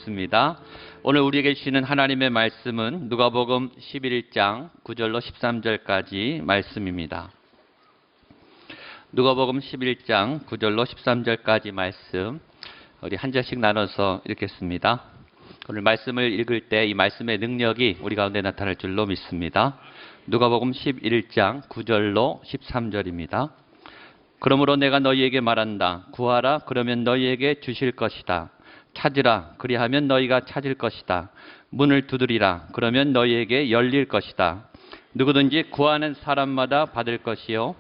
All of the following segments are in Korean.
읽겠습니다. 오늘 우리에게 주시는 하나님의 말씀은 누가복음 11장 9절로 13절까지 말씀입니다. 누가복음 11장 9절로 13절까지 말씀, 우리 한 절씩 나눠서 읽겠습니다. 오늘 말씀을 읽을 때 이 말씀의 능력이 우리 가운데 나타날 줄로 믿습니다. 누가복음 11장 9절로 13절입니다. 그러므로 내가 너희에게 말한다. 구하라, 그러면 너희에게 주실 것이다. 찾으라, 그리하면 너희가 찾을 것이다. 문을 두드리라, 그러면 너희에게 열릴 것이다. 누구든지 구하는 사람마다 받을 것이요,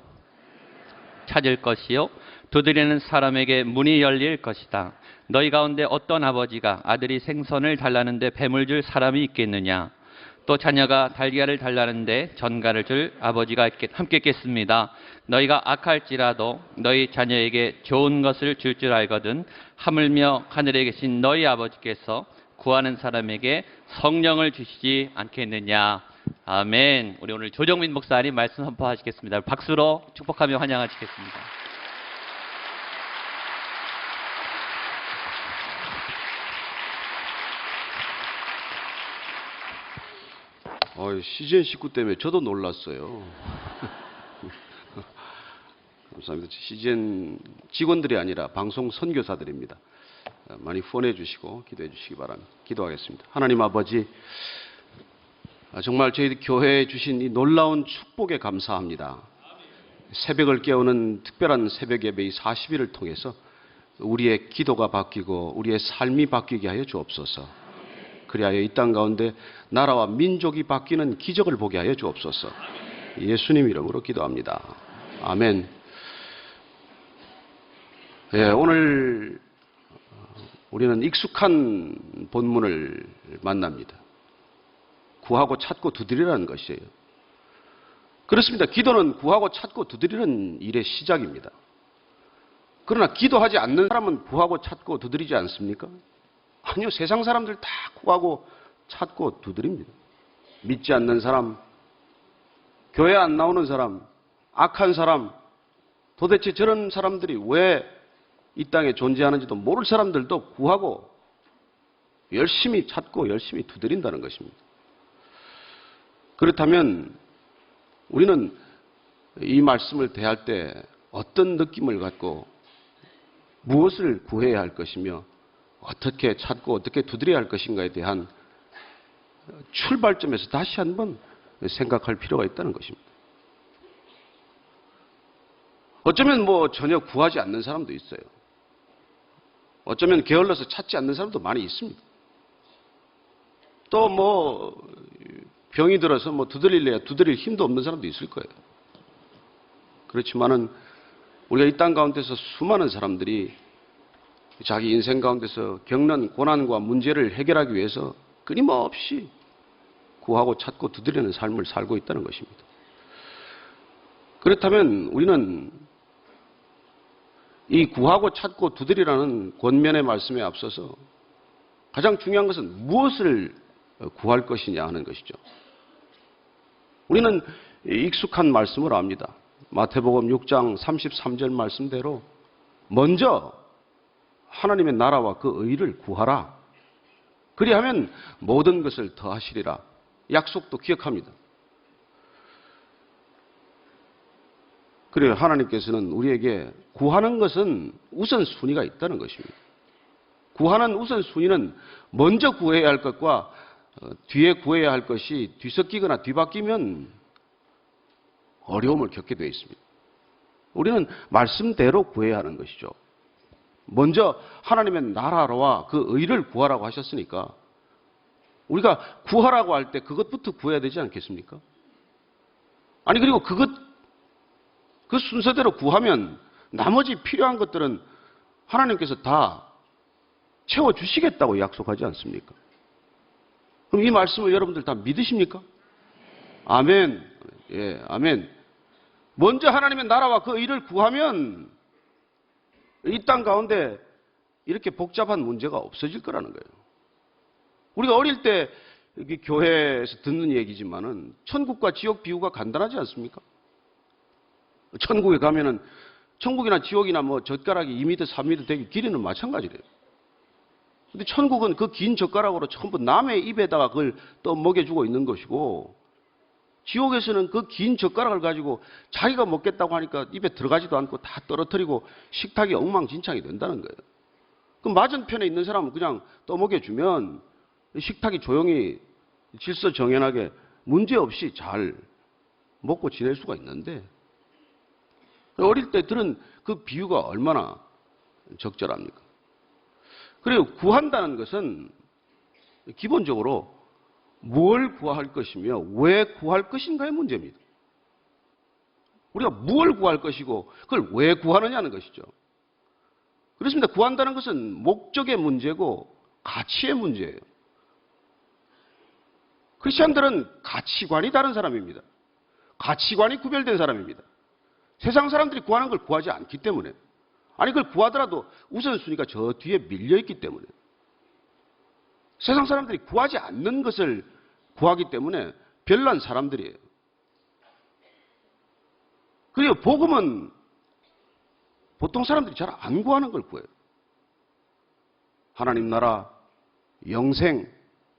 찾을 것이요, 두드리는 사람에게 문이 열릴 것이다. 너희 가운데 어떤 아버지가 아들이 생선을 달라는데 뱀을 줄 사람이 있겠느냐? 또 자녀가 달걀을 달라는데 전갈을 줄 아버지가 함께 있겠습니다. 너희가 악할지라도 너희 자녀에게 좋은 것을 줄 줄 알거든 하물며 하늘에 계신 너희 아버지께서 구하는 사람에게 성령을 주시지 않겠느냐. 아멘. 우리 오늘 조정민 목사님 말씀 선포하시겠습니다. 박수로 축복하며 환영하시겠습니다. CGN 식구 때문에 저도 놀랐어요. 감사합니다. CGN 직원들이 아니라 방송 선교사들입니다. 많이 후원해 주시고 기도해 주시기 바랍니다. 기도하겠습니다. 하나님 아버지, 정말 저희 교회에 주신 이 놀라운 축복에 감사합니다. 새벽을 깨우는 특별한 새벽 예배 이 40일을 통해서 우리의 기도가 바뀌고 우리의 삶이 바뀌게 하여 주옵소서. 그리하여 이 땅 가운데 나라와 민족이 바뀌는 기적을 보게 하여 주옵소서. 예수님 이름으로 기도합니다. 아멘. 오늘 우리는 익숙한 본문을 만납니다. 구하고 찾고 두드리라는 것이에요. 그렇습니다. 기도는 구하고 찾고 두드리는 일의 시작입니다. 그러나 기도하지 않는 사람은 구하고 찾고 두드리지 않습니까? 아니요. 세상 사람들 다 구하고 찾고 두드립니다. 믿지 않는 사람, 교회 안 나오는 사람, 악한 사람, 도대체 저런 사람들이 왜 이 땅에 존재하는지도 모를 사람들도 구하고 열심히 찾고 열심히 두드린다는 것입니다. 그렇다면 우리는 이 말씀을 대할 때 어떤 느낌을 갖고 무엇을 구해야 할 것이며 어떻게 찾고 어떻게 두드려야 할 것인가에 대한 출발점에서 다시 한번 생각할 필요가 있다는 것입니다. 어쩌면 전혀 구하지 않는 사람도 있어요. 어쩌면 게을러서 찾지 않는 사람도 많이 있습니다. 또 병이 들어서 두드릴래야 두드릴 힘도 없는 사람도 있을 거예요. 그렇지만은 우리가 이 땅 가운데서 수많은 사람들이 자기 인생 가운데서 겪는 고난과 문제를 해결하기 위해서 끊임없이 구하고 찾고 두드리는 삶을 살고 있다는 것입니다. 그렇다면 우리는 이 구하고 찾고 두드리라는 권면의 말씀에 앞서서 가장 중요한 것은 무엇을 구할 것이냐 하는 것이죠. 우리는 익숙한 말씀을 압니다. 마태복음 6장 33절 말씀대로 먼저 하나님의 나라와 그 의를 구하라. 그리하면 모든 것을 더하시리라. 약속도 기억합니다. 그래요. 하나님께서는 우리에게 구하는 것은 우선순위가 있다는 것입니다. 구하는 우선순위는 먼저 구해야 할 것과 뒤에 구해야 할 것이 뒤섞이거나 뒤바뀌면 어려움을 겪게 되어 있습니다. 우리는 말씀대로 구해야 하는 것이죠. 먼저 하나님의 나라와 그 의를 구하라고 하셨으니까 우리가 구하라고 할 때 그것부터 구해야 되지 않겠습니까? 아니 그리고 그 순서대로 구하면 나머지 필요한 것들은 하나님께서 다 채워주시겠다고 약속하지 않습니까? 그럼 이 말씀을 여러분들 다 믿으십니까? 아멘. 예, 아멘. 먼저 하나님의 나라와 그 의를 구하면 이 땅 가운데 이렇게 복잡한 문제가 없어질 거라는 거예요. 우리가 어릴 때 교회에서 듣는 얘기지만은 천국과 지옥 비유가 간단하지 않습니까? 천국에 가면은 천국이나 지옥이나 젓가락이 2m, 3m 되기 길이는 마찬가지래요. 근데 천국은 그 긴 젓가락으로 전부 남의 입에다가 그걸 떠먹여주고 있는 것이고, 지옥에서는 그 긴 젓가락을 가지고 자기가 먹겠다고 하니까 입에 들어가지도 않고 다 떨어뜨리고 식탁이 엉망진창이 된다는 거예요. 그럼 맞은편에 있는 사람은 그냥 떠먹여주면 식탁이 조용히 질서정연하게 문제없이 잘 먹고 지낼 수가 있는데, 어릴 때 들은 그 비유가 얼마나 적절합니까? 그리고 구한다는 것은 기본적으로 뭘 구할 것이며 왜 구할 것인가의 문제입니다. 우리가 뭘 구할 것이고 그걸 왜 구하느냐는 것이죠. 그렇습니다. 구한다는 것은 목적의 문제고 가치의 문제예요. 크리스천들은 가치관이 다른 사람입니다. 가치관이 구별된 사람입니다. 세상 사람들이 구하는 걸 구하지 않기 때문에, 아니 그걸 구하더라도 우선순위가 저 뒤에 밀려있기 때문에, 세상 사람들이 구하지 않는 것을 구하기 때문에 별난 사람들이에요. 그리고 복음은 보통 사람들이 잘 안 구하는 걸 구해요. 하나님 나라, 영생,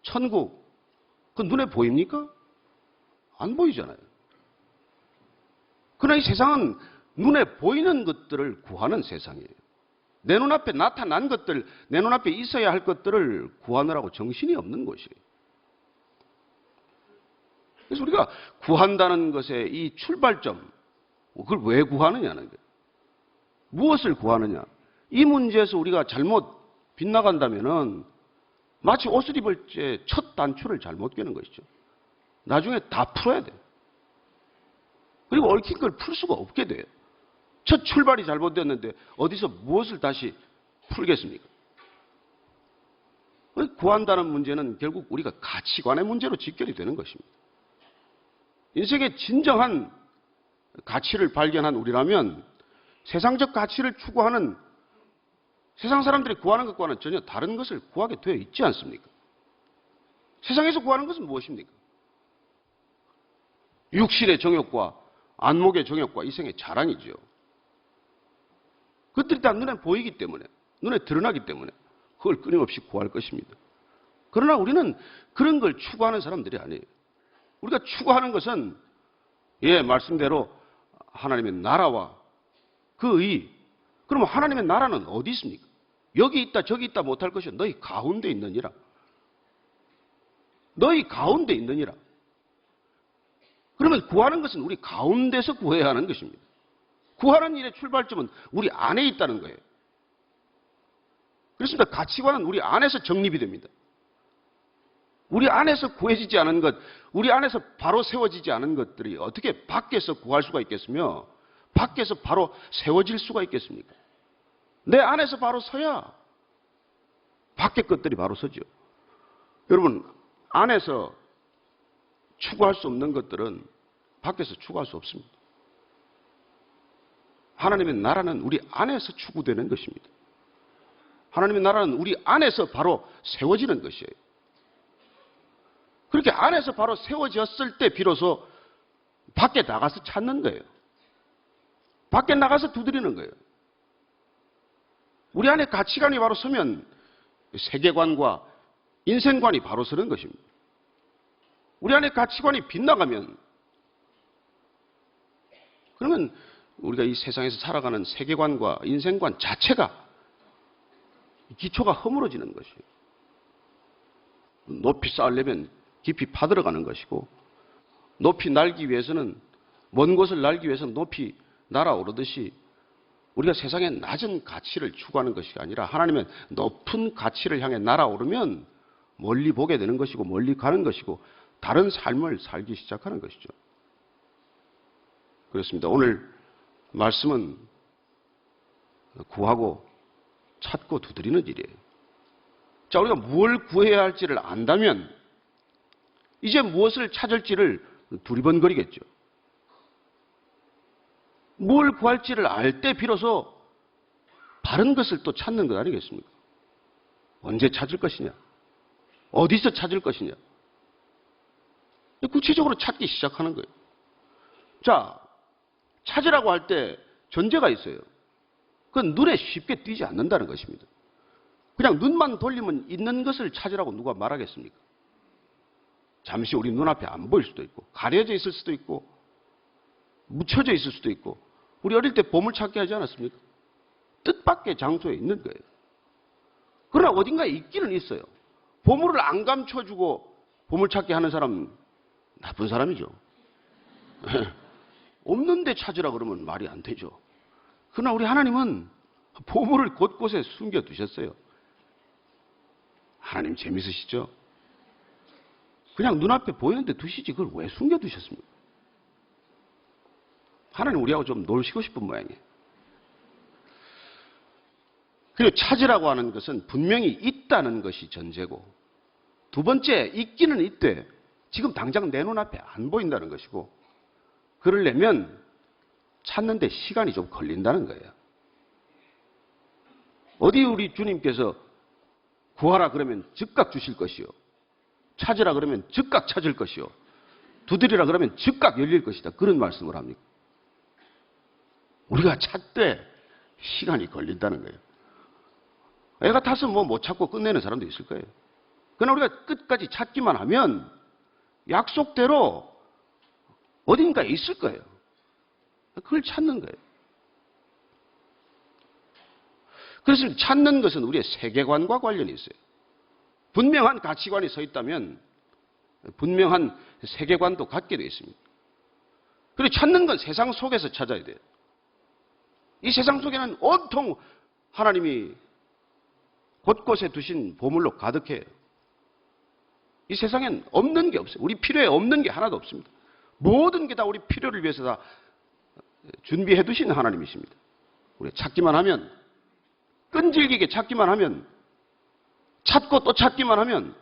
천국, 그 눈에 보입니까? 안 보이잖아요. 그러나 이 세상은 눈에 보이는 것들을 구하는 세상이에요. 내 눈앞에 나타난 것들, 내 눈앞에 있어야 할 것들을 구하느라고 정신이 없는 것이에요. 그래서 우리가 구한다는 것의 이 출발점, 그걸 왜 구하느냐는 거예요. 무엇을 구하느냐. 이 문제에서 우리가 잘못 빗나간다면은 마치 옷을 입을 때 첫 단추를 잘못 꿰는 것이죠. 나중에 다 풀어야 돼요. 그리고 얽힌 걸 풀 수가 없게 돼요. 첫 출발이 잘못됐는데 어디서 무엇을 다시 풀겠습니까? 구한다는 문제는 결국 우리가 가치관의 문제로 직결이 되는 것입니다. 인생의 진정한 가치를 발견한 우리라면 세상적 가치를 추구하는 세상 사람들이 구하는 것과는 전혀 다른 것을 구하게 되어 있지 않습니까? 세상에서 구하는 것은 무엇입니까? 육신의 정욕과 안목의 정욕과 이생의 자랑이지요. 그것들이 다 눈에 보이기 때문에, 눈에 드러나기 때문에 그걸 끊임없이 구할 것입니다. 그러나 우리는 그런 걸 추구하는 사람들이 아니에요. 우리가 추구하는 것은 말씀대로 하나님의 나라와 그 의. 그러면 하나님의 나라는 어디 있습니까? 여기 있다 저기 있다 못할 것이 너희 가운데 있느니라. 너희 가운데 있느니라. 그러면 구하는 것은 우리 가운데서 구해야 하는 것입니다. 구하는 일의 출발점은 우리 안에 있다는 거예요. 그렇습니다. 가치관은 우리 안에서 정립이 됩니다. 우리 안에서 구해지지 않은 것, 우리 안에서 바로 세워지지 않은 것들이 어떻게 밖에서 구할 수가 있겠으며 밖에서 바로 세워질 수가 있겠습니까? 내 안에서 바로 서야 밖의 것들이 바로 서죠. 여러분, 안에서 추구할 수 없는 것들은 밖에서 추구할 수 없습니다. 하나님의 나라는 우리 안에서 추구되는 것입니다. 하나님의 나라는 우리 안에서 바로 세워지는 것이에요. 그렇게 안에서 바로 세워졌을 때 비로소 밖에 나가서 찾는 거예요. 밖에 나가서 두드리는 거예요. 우리 안에 가치관이 바로 서면 세계관과 인생관이 바로 서는 것입니다. 우리 안에 가치관이 빗나가면 그러면 우리가 이 세상에서 살아가는 세계관과 인생관 자체가 기초가 허물어지는 것이에요. 높이 쌓으려면 깊이 파들어가는 것이고 높이 날기 위해서는 먼 곳을 날기 위해서는 높이 날아오르듯이 우리가 세상의 낮은 가치를 추구하는 것이 아니라 하나님의 높은 가치를 향해 날아오르면 멀리 보게 되는 것이고 멀리 가는 것이고 다른 삶을 살기 시작하는 것이죠. 그렇습니다. 오늘 말씀은 구하고 찾고 두드리는 일이에요. 자, 우리가 무엇을 구해야 할지를 안다면 이제 무엇을 찾을지를 두리번거리겠죠. 뭘 구할지를 알 때 비로소 바른 것을 또 찾는 것 아니겠습니까? 언제 찾을 것이냐? 어디서 찾을 것이냐? 구체적으로 찾기 시작하는 거예요. 자, 찾으라고 할 때 전제가 있어요. 그건 눈에 쉽게 띄지 않는다는 것입니다. 그냥 눈만 돌리면 있는 것을 찾으라고 누가 말하겠습니까? 잠시 우리 눈앞에 안 보일 수도 있고, 가려져 있을 수도 있고, 묻혀져 있을 수도 있고, 우리 어릴 때 보물찾기 하지 않았습니까? 뜻밖의 장소에 있는 거예요. 그러나 어딘가에 있기는 있어요. 보물을 안 감춰주고 보물찾기 하는 사람 나쁜 사람이죠. 없는데 찾으라 그러면 말이 안 되죠. 그러나 우리 하나님은 보물을 곳곳에 숨겨두셨어요. 하나님 재밌으시죠? 그냥 눈앞에 보이는데 두시지 그걸 왜 숨겨두셨습니까? 하나님 우리하고 좀 놀시고 싶은 모양이에요. 그리고 찾으라고 하는 것은 분명히 있다는 것이 전제고, 두 번째, 있기는 있되 지금 당장 내 눈앞에 안 보인다는 것이고, 그러려면 찾는데 시간이 좀 걸린다는 거예요. 어디 우리 주님께서 구하라 그러면 즉각 주실 것이요, 찾으라 그러면 즉각 찾을 것이요, 두드리라 그러면 즉각 열릴 것이다, 그런 말씀을 합니까? 우리가 찾되 시간이 걸린다는 거예요. 애가 타서 뭐 못 찾고 끝내는 사람도 있을 거예요. 그러나 우리가 끝까지 찾기만 하면 약속대로 어딘가에 있을 거예요. 그걸 찾는 거예요. 그래서 찾는 것은 우리의 세계관과 관련이 있어요. 분명한 가치관이 서 있다면 분명한 세계관도 갖게 되어 있습니다. 그리고 찾는 건 세상 속에서 찾아야 돼요. 이 세상 속에는 온통 하나님이 곳곳에 두신 보물로 가득해요. 이 세상엔 없는 게 없어요. 우리 필요에 없는 게 하나도 없습니다. 모든 게 다 우리 필요를 위해서 다 준비해 두신 하나님이십니다. 우리 찾기만 하면, 끈질기게 찾기만 하면, 찾고 또 찾기만 하면,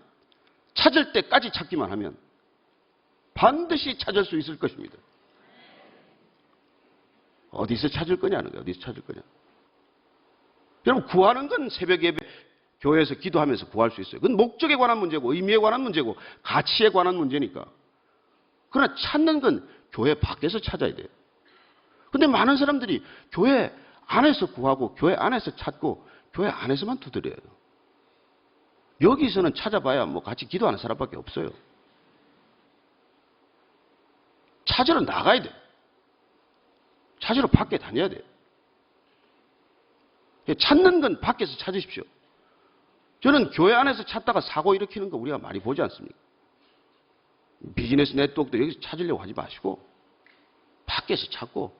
찾을 때까지 찾기만 하면 반드시 찾을 수 있을 것입니다. 어디서 찾을 거냐는 거예요. 어디서 찾을 거냐. 여러분, 구하는 건 새벽 예배, 교회에서 기도하면서 구할 수 있어요. 그건 목적에 관한 문제고, 의미에 관한 문제고, 가치에 관한 문제니까. 그러나 찾는 건 교회 밖에서 찾아야 돼요. 근데 많은 사람들이 교회 안에서 구하고, 교회 안에서 찾고, 교회 안에서만 두드려요. 여기서는 찾아봐야 뭐 같이 기도하는 사람밖에 없어요. 찾으러 나가야 돼요. 찾으러 밖에 다녀야 돼요. 찾는 건 밖에서 찾으십시오. 저는 교회 안에서 찾다가 사고 일으키는 거 우리가 많이 보지 않습니까? 비즈니스 네트워크도 여기서 찾으려고 하지 마시고 밖에서 찾고,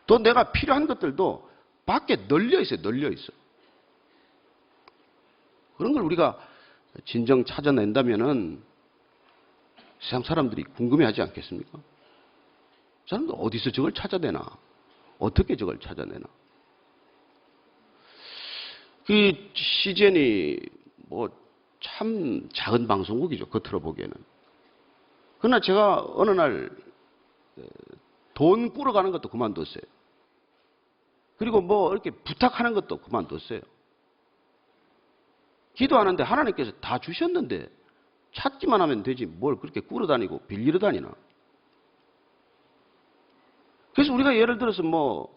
또 내가 필요한 것들도 밖에 널려 있어요. 널려 있어. 그런 걸 우리가 진정 찾아낸다면은 세상 사람들이 궁금해하지 않겠습니까? 사람들 어디서 저걸 찾아내나? 어떻게 저걸 찾아내나? 그 CGN이 뭐 참 작은 방송국이죠. 겉으로 보기에는. 그러나 제가 어느 날 돈 꾸러가는 것도 그만뒀어요. 그리고 뭐 이렇게 부탁하는 것도 그만뒀어요. 기도하는데 하나님께서 다 주셨는데 찾기만 하면 되지 뭘 그렇게 꾸러다니고 빌리러 다니나. 그래서 우리가 예를 들어서 뭐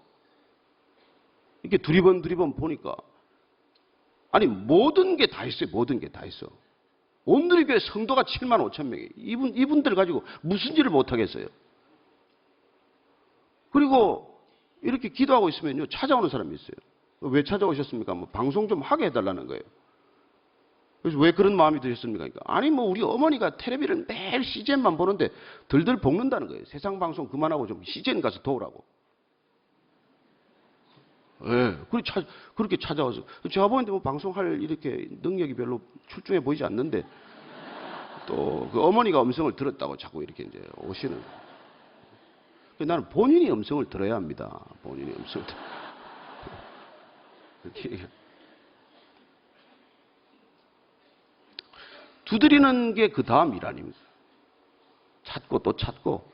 이렇게 두리번 보니까 아니 모든 게 다 있어요. 모든 게 다 있어. 온누리교회 성도가 7만 5천 명이 이분들 가지고 무슨 일을 못하겠어요. 그리고 이렇게 기도하고 있으면요 찾아오는 사람이 있어요. 왜 찾아오셨습니까? 뭐 방송 좀 하게 해달라는 거예요. 그래서 왜 그런 마음이 드셨습니까? 그러니까 아니 뭐 우리 어머니가 텔레비를 매일 CGN만 보는데 들들 볶는다는 거예요. 세상 방송 그만하고 좀 CGN 가서 도우라고. 예, 그렇게 찾아와서 제가 보는데 뭐 방송할 이렇게 능력이 별로 출중해 보이지 않는데 또 그 어머니가 음성을 들었다고 자꾸 이렇게 이제 오시는. 나는 본인이 음성을 들어야 합니다. 본인이 음성을 이렇게 두드리는 게 그 다음 일 아닙니까? 찾고 또 찾고.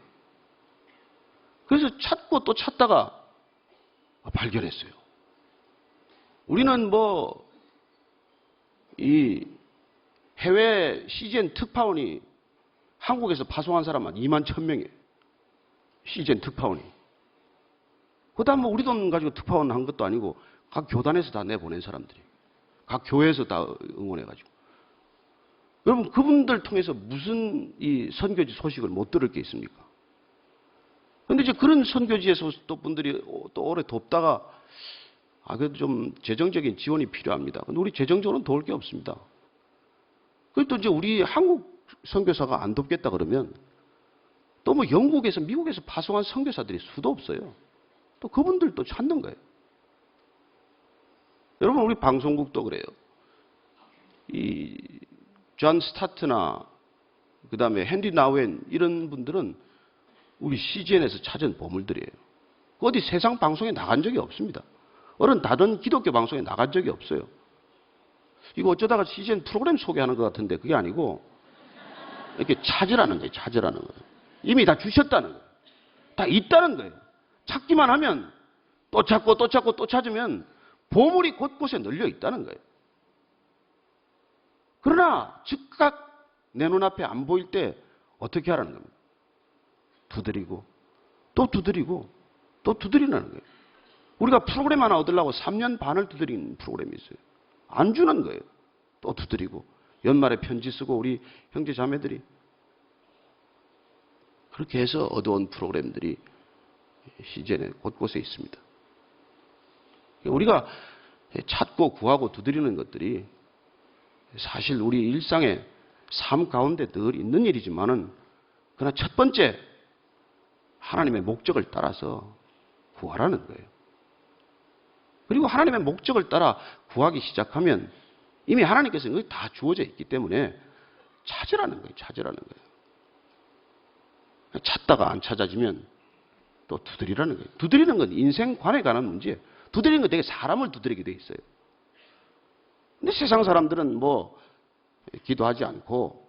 그래서 찾고 또 찾다가 발견했어요. 우리는 뭐 이 해외 CGN 특파원이 한국에서 파송한 사람만 2만 1,000명이에요. CGN 특파원이. 그다음 뭐 우리 돈 가지고 특파원 한 것도 아니고 각 교단에서 다 내보낸 사람들이. 각 교회에서 다 응원해가지고. 여러분, 그분들 통해서 무슨 이 선교지 소식을 못 들을 게 있습니까? 근데 이제 그런 선교지에서 또 분들이 또 오래 돕다가, 그래도 좀 재정적인 지원이 필요합니다. 근데 우리 재정적으로는 도울 게 없습니다. 그리고 또 이제 우리 한국 선교사가 안 돕겠다 그러면 또 뭐 영국에서, 미국에서 파송한 선교사들이 수도 없어요. 또 그분들도 찾는 거예요. 여러분, 우리 방송국도 그래요. 이 존 스타트나 그 다음에 헨리 나우엔 이런 분들은 우리 CGN에서 찾은 보물들이에요. 어디 세상 방송에 나간 적이 없습니다. 다른 기독교 방송에 나간 적이 없어요. 이거 어쩌다가 CGN 프로그램 소개하는 것 같은데 그게 아니고 이렇게 찾으라는 거예요. 찾으라는 거예요. 이미 다 주셨다는 거예요. 다 있다는 거예요. 찾기만 하면 또 찾고 또 찾고 또 찾으면 보물이 곳곳에 널려 있다는 거예요. 그러나 즉각 내 눈앞에 안 보일 때 어떻게 하라는 겁니까? 두드리고 또 두드리고 또 두드리라는 거예요. 우리가 프로그램 하나 얻으려고 3년 반을 두드린 프로그램이 있어요. 안 주는 거예요. 또 두드리고 연말에 편지 쓰고 우리 형제 자매들이 그렇게 해서 얻어온 프로그램들이 CGN에 곳곳에 있습니다. 우리가 찾고 구하고 두드리는 것들이 사실 우리 일상의 삶 가운데 늘 있는 일이지만은 그러나 첫 번째 하나님의 목적을 따라서 구하라는 거예요. 그리고 하나님의 목적을 따라 구하기 시작하면 이미 하나님께서 그게 다 주어져 있기 때문에 찾으라는 거예요. 찾으라는 거예요. 찾다가 안 찾아지면 또 두드리라는 거예요. 두드리는 건 인생관에 관한 문제예요. 두드리는 건 되게 사람을 두드리게 돼 있어요. 근데 세상 사람들은 뭐 기도하지 않고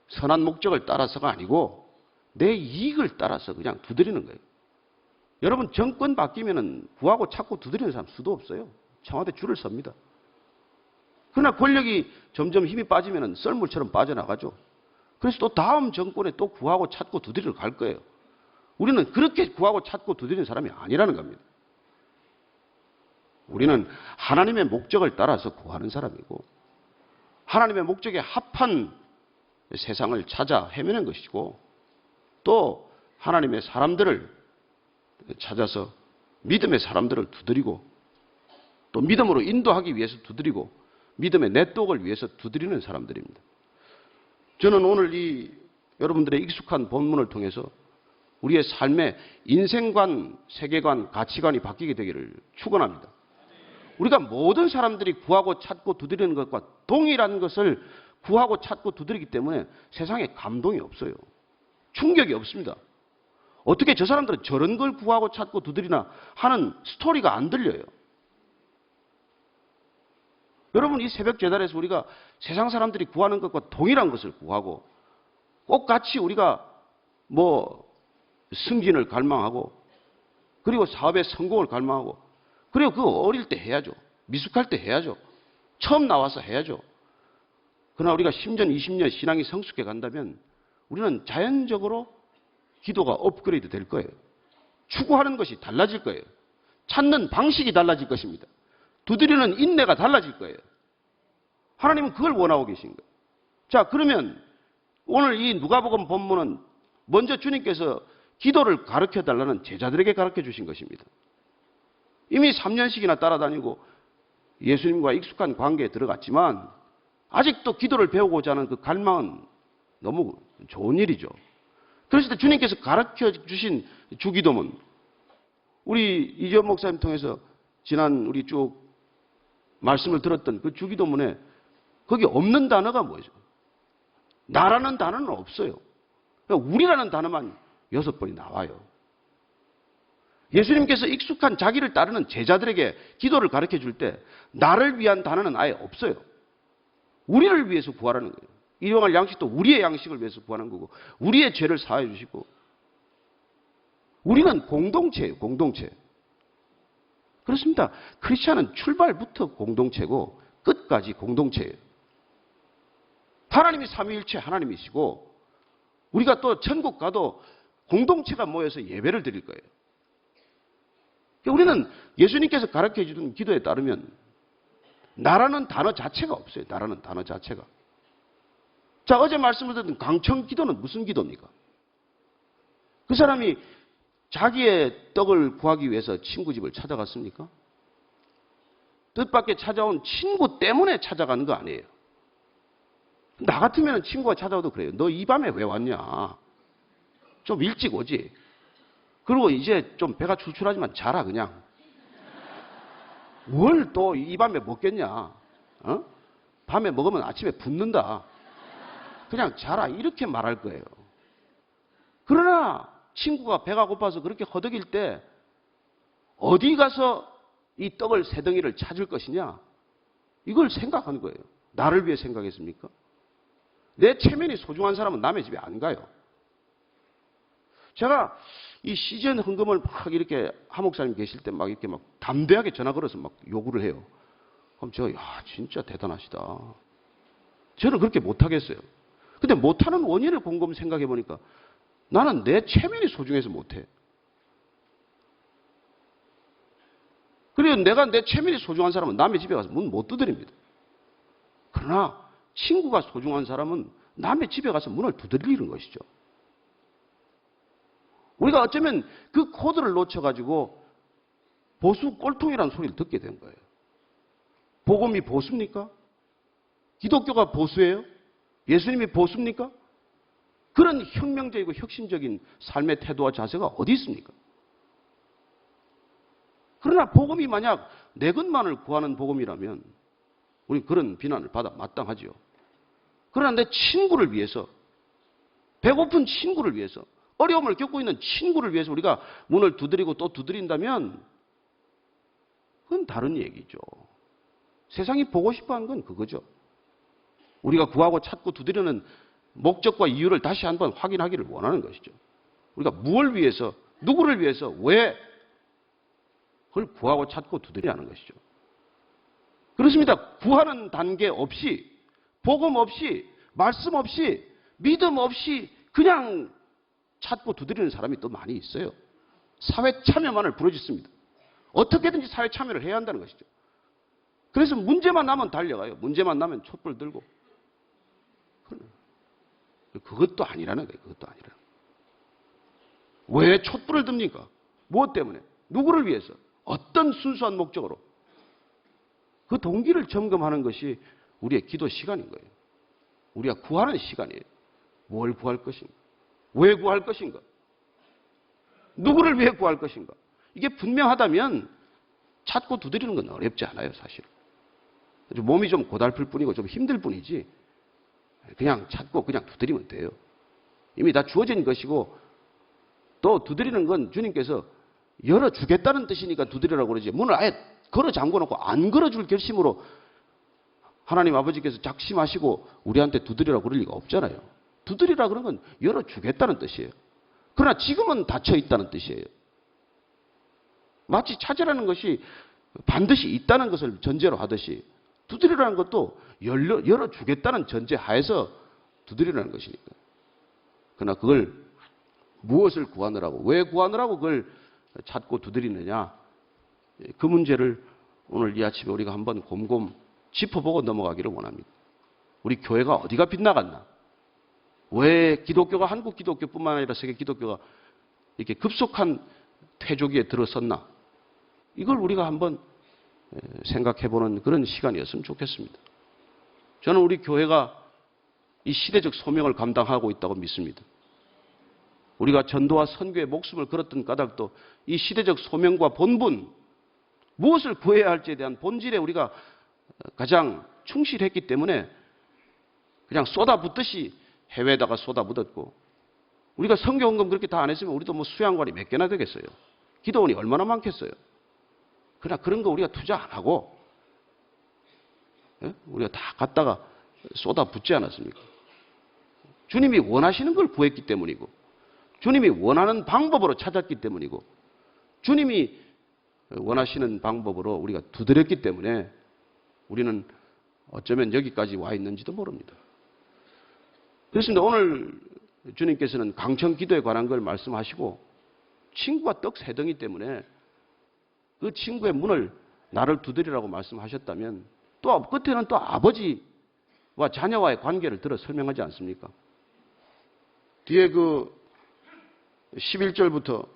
선한 목적을 따라서가 아니고 내 이익을 따라서 그냥 두드리는 거예요. 여러분, 정권 바뀌면은 구하고 찾고 두드리는 사람 수도 없어요. 청와대 줄을 섭니다. 그러나 권력이 점점 힘이 빠지면은 썰물처럼 빠져나가죠. 그래서 또 다음 정권에 또 구하고 찾고 두드리러 갈 거예요. 우리는 그렇게 구하고 찾고 두드리는 사람이 아니라는 겁니다. 우리는 하나님의 목적을 따라서 구하는 사람이고 하나님의 목적에 합한 세상을 찾아 헤매는 것이고 또 하나님의 사람들을 찾아서 믿음의 사람들을 두드리고 또 믿음으로 인도하기 위해서 두드리고 믿음의 네트워크를 위해서 두드리는 사람들입니다. 저는 오늘 이 여러분들의 익숙한 본문을 통해서 우리의 삶의 인생관, 세계관, 가치관이 바뀌게 되기를 축원합니다. 우리가 모든 사람들이 구하고 찾고 두드리는 것과 동일한 것을 구하고 찾고 두드리기 때문에 세상에 감동이 없어요. 충격이 없습니다. 어떻게 저 사람들은 저런 걸 구하고 찾고 두드리나 하는 스토리가 안 들려요. 여러분, 이 새벽 제단에서 우리가 세상 사람들이 구하는 것과 동일한 것을 구하고 꼭 같이 우리가 뭐 승진을 갈망하고 그리고 사업의 성공을 갈망하고 그리고 그거 어릴 때 해야죠. 미숙할 때 해야죠. 처음 나와서 해야죠. 그러나 우리가 10년, 20년 신앙이 성숙해 간다면 우리는 자연적으로 기도가 업그레이드 될 거예요. 추구하는 것이 달라질 거예요. 찾는 방식이 달라질 것입니다. 두드리는 인내가 달라질 거예요. 하나님은 그걸 원하고 계신 거예요. 자, 그러면 오늘 이 누가복음 본문은 먼저 주님께서 기도를 가르쳐달라는 제자들에게 가르쳐 주신 것입니다. 이미 3년씩이나 따라다니고 예수님과 익숙한 관계에 들어갔지만 아직도 기도를 배우고자 하는 그 갈망은 너무 좋은 일이죠. 그래서 주님께서 가르쳐 주신 주기도문, 우리 이재원 목사님 통해서 지난 우리 쭉 말씀을 들었던 그 주기도문에 거기 없는 단어가 뭐죠? 나라는 단어는 없어요. 우리라는 단어만 6번이 나와요. 예수님께서 익숙한 자기를 따르는 제자들에게 기도를 가르쳐 줄 때 나를 위한 단어는 아예 없어요. 우리를 위해서 구하라는 거예요. 일용할 양식도 우리의 양식을 위해서 구하는 거고 우리의 죄를 사하여 주시고 우리는 공동체예요. 공동체. 그렇습니다. 크리스찬은 출발부터 공동체고 끝까지 공동체예요. 하나님이 삼위일체 하나님이시고 우리가 또 천국 가도 공동체가 모여서 예배를 드릴 거예요. 우리는 예수님께서 가르쳐 주는 기도에 따르면 나라는 단어 자체가 없어요. 나라는 단어 자체가. 자, 어제 말씀드렸던 강청 기도는 무슨 기도입니까? 그 사람이 자기의 떡을 구하기 위해서 친구 집을 찾아갔습니까? 뜻밖의 찾아온 친구 때문에 찾아가는 거 아니에요. 나 같으면 친구가 찾아와도 그래요. 너 이 밤에 왜 왔냐? 좀 일찍 오지. 그리고 이제 좀 배가 출출하지만 자라 그냥. 뭘 또 이 밤에 먹겠냐? 어? 밤에 먹으면 아침에 붓는다. 그냥 자라 이렇게 말할 거예요. 그러나 친구가 배가 고파서 그렇게 허덕일 때 어디 가서 이 떡을 세 덩이를 찾을 것이냐? 이걸 생각하는 거예요. 나를 위해 생각했습니까? 내 체면이 소중한 사람은 남의 집에 안 가요. 제가 이 시즌 헌금을 막 이렇게 한 목사님 계실 때 막 이렇게 막 담대하게 전화 걸어서 막 요구를 해요. 그럼 제가 진짜 대단하시다. 저는 그렇게 못하겠어요. 근데 못하는 원인을 곰곰이 생각해 보니까 나는 내 체면이 소중해서 못해. 그리고 내가 내 체면이 소중한 사람은 남의 집에 가서 문 못 두드립니다. 그러나 친구가 소중한 사람은 남의 집에 가서 문을 두드리는 것이죠. 우리가 어쩌면 그 코드를 놓쳐가지고 보수 꼴통이라는 소리를 듣게 된 거예요. 복음이 보수입니까? 기독교가 보수예요? 예수님이 보수입니까? 그런 혁명적이고 혁신적인 삶의 태도와 자세가 어디 있습니까? 그러나 복음이 만약 내 것만을 구하는 복음이라면 우리 그런 비난을 받아 마땅하지요. 그러나 내 친구를 위해서, 배고픈 친구를 위해서, 어려움을 겪고 있는 친구를 위해서 우리가 문을 두드리고 또 두드린다면 그건 다른 얘기죠. 세상이 보고 싶어하는 건 그거죠. 우리가 구하고 찾고 두드리는 목적과 이유를 다시 한번 확인하기를 원하는 것이죠. 우리가 무엇을 위해서, 누구를 위해서, 왜 그걸 구하고 찾고 두드려야 하는 것이죠. 그렇습니다. 구하는 단계 없이, 복음 없이, 말씀 없이, 믿음 없이 그냥 찾고 두드리는 사람이 또 많이 있어요. 사회 참여만을 부르짖습니다. 어떻게든지 사회 참여를 해야 한다는 것이죠. 그래서 문제만 나면 달려가요. 문제만 나면 촛불 들고. 그것도 아니라는 거예요. 그것도 아니라는 거예요. 왜 촛불을 듭니까? 무엇 때문에? 누구를 위해서? 어떤 순수한 목적으로? 그 동기를 점검하는 것이 우리의 기도 시간인 거예요. 우리가 구하는 시간이에요. 뭘 구할 것인가? 왜 구할 것인가? 누구를 위해 구할 것인가? 이게 분명하다면 찾고 두드리는 건 어렵지 않아요, 사실. 몸이 좀 고달플 뿐이고 좀 힘들 뿐이지 그냥 찾고 그냥 두드리면 돼요. 이미 다 주어진 것이고 또 두드리는 건 주님께서 열어주겠다는 뜻이니까 두드리라고 그러지 문을 아예 걸어 잠궈놓고 안 걸어줄 결심으로 하나님 아버지께서 작심하시고 우리한테 두드리라고 그럴 리가 없잖아요. 두드리라 그런 건 열어주겠다는 뜻이에요. 그러나 지금은 닫혀 있다는 뜻이에요. 마치 찾으라는 것이 반드시 있다는 것을 전제로 하듯이 두드리라는 것도 열어주겠다는 전제 하에서 두드리라는 것이니까. 그러나 그걸 무엇을 구하느라고, 왜 구하느라고 그걸 찾고 두드리느냐. 그 문제를 오늘 이 아침에 우리가 한번 곰곰 짚어보고 넘어가기를 원합니다. 우리 교회가 어디가 빗나갔나? 왜 기독교가 한국 기독교뿐만 아니라 세계 기독교가 이렇게 급속한 퇴조기에 들어섰나? 이걸 우리가 한번 생각해보는 그런 시간이었으면 좋겠습니다. 저는 우리 교회가 이 시대적 소명을 감당하고 있다고 믿습니다. 우리가 전도와 선교에 목숨을 걸었던 까닭도 이 시대적 소명과 본분, 무엇을 구해야 할지에 대한 본질에 우리가 가장 충실했기 때문에 그냥 쏟아붓듯이 해외에다가 쏟아붓었고, 우리가 선교헌금 그렇게 다 안 했으면 우리도 뭐 수양관이 몇 개나 되겠어요. 기도원이 얼마나 많겠어요. 그러나 그런 거 우리가 투자 안 하고 우리가 다 갖다가 쏟아붓지 않았습니까? 주님이 원하시는 걸 구했기 때문이고, 주님이 원하는 방법으로 찾았기 때문이고, 주님이 원하시는 방법으로 우리가 두드렸기 때문에 우리는 어쩌면 여기까지 와 있는지도 모릅니다. 그렇습니다. 오늘 주님께서는 강청 기도에 관한 걸 말씀하시고 친구가 떡 세 덩이 때문에 그 친구의 문을 나를 두드리라고 말씀하셨다면 또 끝에는 또 아버지와 자녀와의 관계를 들어 설명하지 않습니까? 뒤에 그 11절부터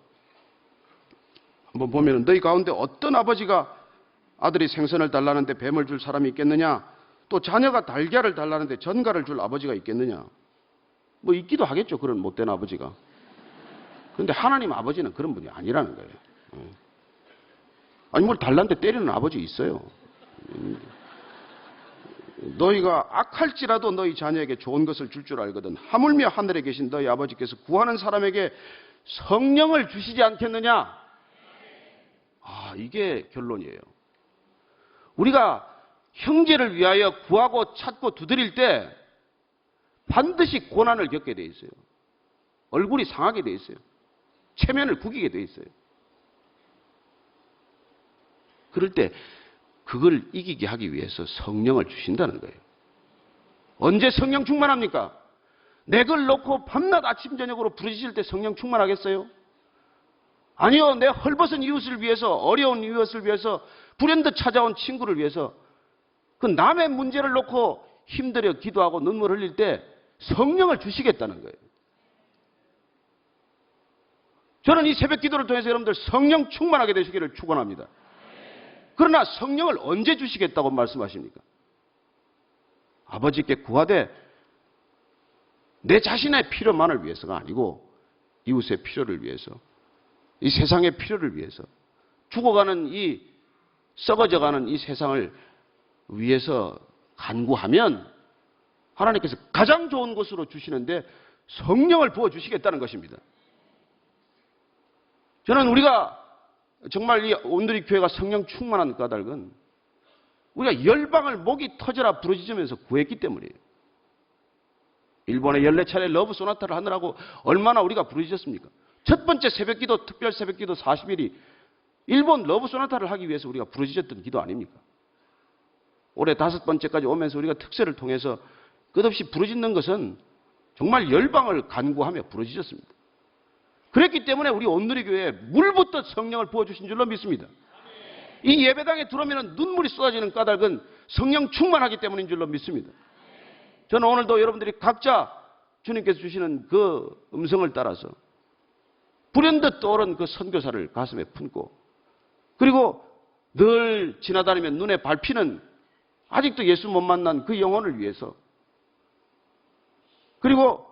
한번 보면 너희 가운데 어떤 아버지가 아들이 생선을 달라는데 뱀을 줄 사람이 있겠느냐? 또 자녀가 달걀을 달라는데 전갈을 줄 아버지가 있겠느냐? 뭐 있기도 하겠죠. 그런 못된 아버지가. 그런데 하나님 아버지는 그런 분이 아니라는 거예요. 아니 뭘 달란데 때리는 아버지 있어요. 너희가 악할지라도 너희 자녀에게 좋은 것을 줄 줄 알거든 하물며 하늘에 계신 너희 아버지께서 구하는 사람에게 성령을 주시지 않겠느냐? 이게 결론이에요. 우리가 형제를 위하여 구하고 찾고 두드릴 때 반드시 고난을 겪게 돼 있어요. 얼굴이 상하게 돼 있어요. 체면을 구기게 돼 있어요. 그럴 때 그걸 이기게 하기 위해서 성령을 주신다는 거예요. 언제 성령 충만합니까? 내 걸 놓고 밤낮 아침 저녁으로 부르짖을 때 성령 충만하겠어요? 아니요. 내 헐벗은 이웃을 위해서, 어려운 이웃을 위해서, 불현듯 찾아온 친구를 위해서 그 남의 문제를 놓고 힘들어 기도하고 눈물 흘릴 때 성령을 주시겠다는 거예요. 저는 이 새벽 기도를 통해서 여러분들 성령 충만하게 되시기를 축원합니다. 그러나 성령을 언제 주시겠다고 말씀하십니까? 아버지께 구하되 내 자신의 필요만을 위해서가 아니고 이웃의 필요를 위해서, 이 세상의 필요를 위해서, 죽어가는 이 썩어져가는 이 세상을 위해서 간구하면 하나님께서 가장 좋은 것으로 주시는데 성령을 부어주시겠다는 것입니다. 저는 우리가 정말 이 온누리 교회가 성령 충만한 까닭은 우리가 열방을 목이 터져라 부르짖으면서 구했기 때문이에요. 일본의 14차례 러브 소나타를 하느라고 얼마나 우리가 부르짖었습니까? 첫 번째 새벽기도, 특별 새벽기도 40일이 일본 러브 소나타를 하기 위해서 우리가 부르짖었던 기도 아닙니까? 올해 5번째까지 오면서 우리가 특세를 통해서 끝없이 부르짖는 것은 정말 열방을 간구하며 부르짖었습니다. 그랬기 때문에 우리 온누리교회에 물부터 성령을 부어주신 줄로 믿습니다. 이 예배당에 들어오면 눈물이 쏟아지는 까닭은 성령 충만하기 때문인 줄로 믿습니다. 저는 오늘도 여러분들이 각자 주님께서 주시는 그 음성을 따라서 불현듯 떠오른 그 선교사를 가슴에 품고, 그리고 늘 지나다니면 눈에 밟히는 아직도 예수 못 만난 그 영혼을 위해서, 그리고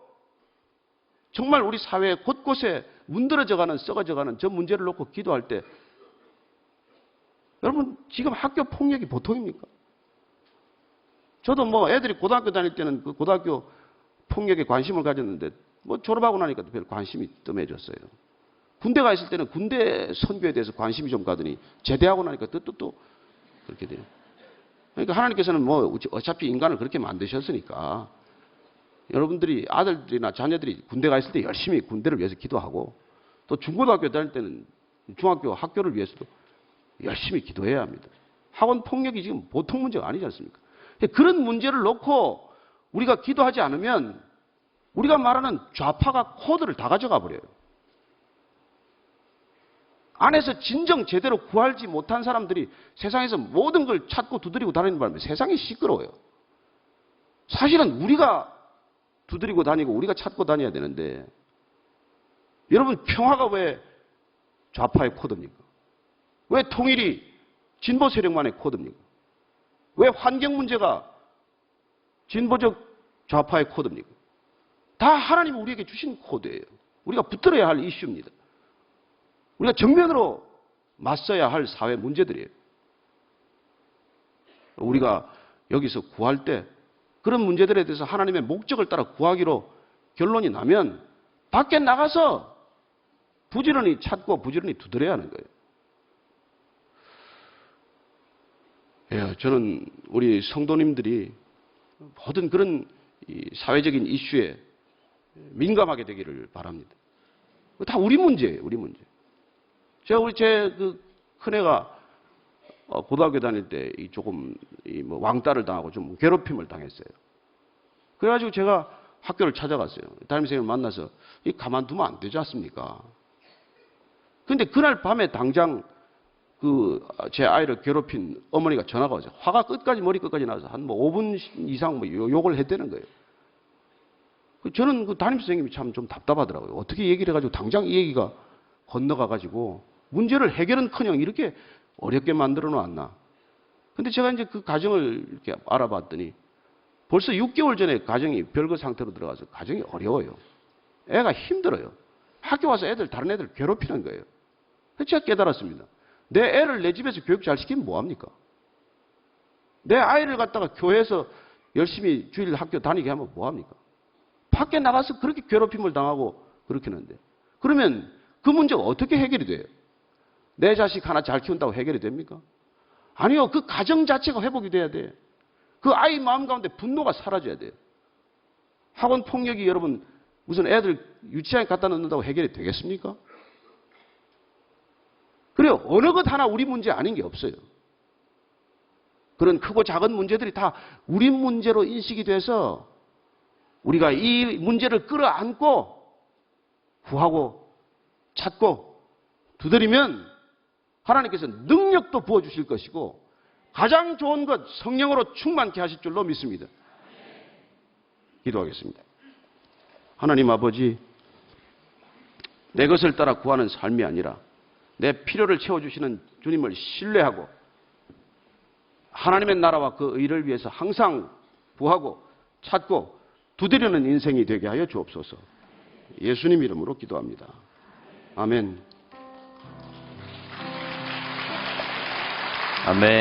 정말 우리 사회 곳곳에 문드러져가는, 썩어져가는 저 문제를 놓고 기도할 때, 여러분 지금 학교 폭력이 보통입니까? 저도 뭐 애들이 고등학교 다닐 때는 그 고등학교 폭력에 관심을 가졌는데 뭐 졸업하고 나니까 별 관심이 뜸해졌어요. 군대 가 있을 때는 군대 선교에 대해서 관심이 좀 가더니 제대하고 나니까 또 그렇게 돼요. 그러니까 하나님께서는 뭐 어차피 인간을 그렇게 만드셨으니까 여러분들이 아들들이나 자녀들이 군대 가 있을 때 열심히 군대를 위해서 기도하고, 또 중고등학교 다닐 때는 중학교 학교를 위해서도 열심히 기도해야 합니다. 학원 폭력이 지금 보통 문제가 아니지 않습니까? 그런 문제를 놓고 우리가 기도하지 않으면 우리가 말하는 좌파가 코드를 다 가져가 버려요. 안에서 진정 제대로 구하지 못한 사람들이 세상에서 모든 걸 찾고 두드리고 다니는 바람에 세상이 시끄러워요. 사실은 우리가 두드리고 다니고 우리가 찾고 다녀야 되는데, 여러분 평화가 왜 좌파의 코드입니까? 왜 통일이 진보 세력만의 코드입니까? 왜 환경 문제가 진보적 좌파의 코드입니까? 다 하나님이 우리에게 주신 코드예요. 우리가 붙들어야 할 이슈입니다. 우리가 정면으로 맞서야 할 사회 문제들이에요. 우리가 여기서 구할 때 그런 문제들에 대해서 하나님의 목적을 따라 구하기로 결론이 나면 밖에 나가서 부지런히 찾고 부지런히 두드려야 하는 거예요. 예, 저는 우리 성도님들이 모든 그런 사회적인 이슈에 민감하게 되기를 바랍니다. 다 우리 문제예요, 우리 문제. 제가 제 그 큰애가 고등학교 다닐 때 조금 뭐 왕따를 당하고 좀 괴롭힘을 당했어요. 그래가지고 제가 학교를 찾아갔어요. 담임선생님을 만나서 가만두면 안 되지 않습니까? 근데 그날 밤에 당장 제 아이를 괴롭힌 어머니가 전화가 와서 화가 머리 끝까지 나서 한 5분 이상 욕을 했다는 거예요. 저는 그 담임 선생님이 참 좀 답답하더라고요. 어떻게 얘기를 해가지고 당장 이 얘기가 건너가가지고 문제를 해결은커녕 이렇게 어렵게 만들어 놨나. 근데 제가 이제 그 가정을 이렇게 알아봤더니 벌써 6개월 전에 가정이 별거 상태로 들어가서 가정이 어려워요. 애가 힘들어요. 학교 와서 다른 애들 괴롭히는 거예요. 그래서 제가 깨달았습니다. 내 애를 내 집에서 교육 잘 시키면 뭐합니까? 내 아이를 갖다가 교회에서 열심히 주일 학교 다니게 하면 뭐합니까? 밖에 나가서 그렇게 괴롭힘을 당하고 그렇게 하는데. 그러면 그 문제가 어떻게 해결이 돼요? 내 자식 하나 잘 키운다고 해결이 됩니까? 아니요. 그 가정 자체가 회복이 돼야 돼. 그 아이 마음 가운데 분노가 사라져야 돼요. 학원 폭력이 여러분 무슨 애들 유치원에 갖다 놓는다고 해결이 되겠습니까? 그래요. 어느 것 하나 우리 문제 아닌 게 없어요. 그런 크고 작은 문제들이 다 우리 문제로 인식이 돼서 우리가 이 문제를 끌어안고 구하고 찾고 두드리면 하나님께서 능력도 부어주실 것이고 가장 좋은 것 성령으로 충만케 하실 줄로 믿습니다. 기도하겠습니다. 하나님 아버지, 내 것을 따라 구하는 삶이 아니라 내 필요를 채워주시는 주님을 신뢰하고 하나님의 나라와 그 의를 위해서 항상 구하고 찾고 두드리는 인생이 되게 하여 주옵소서. 예수님 이름으로 기도합니다. 아멘. 아멘.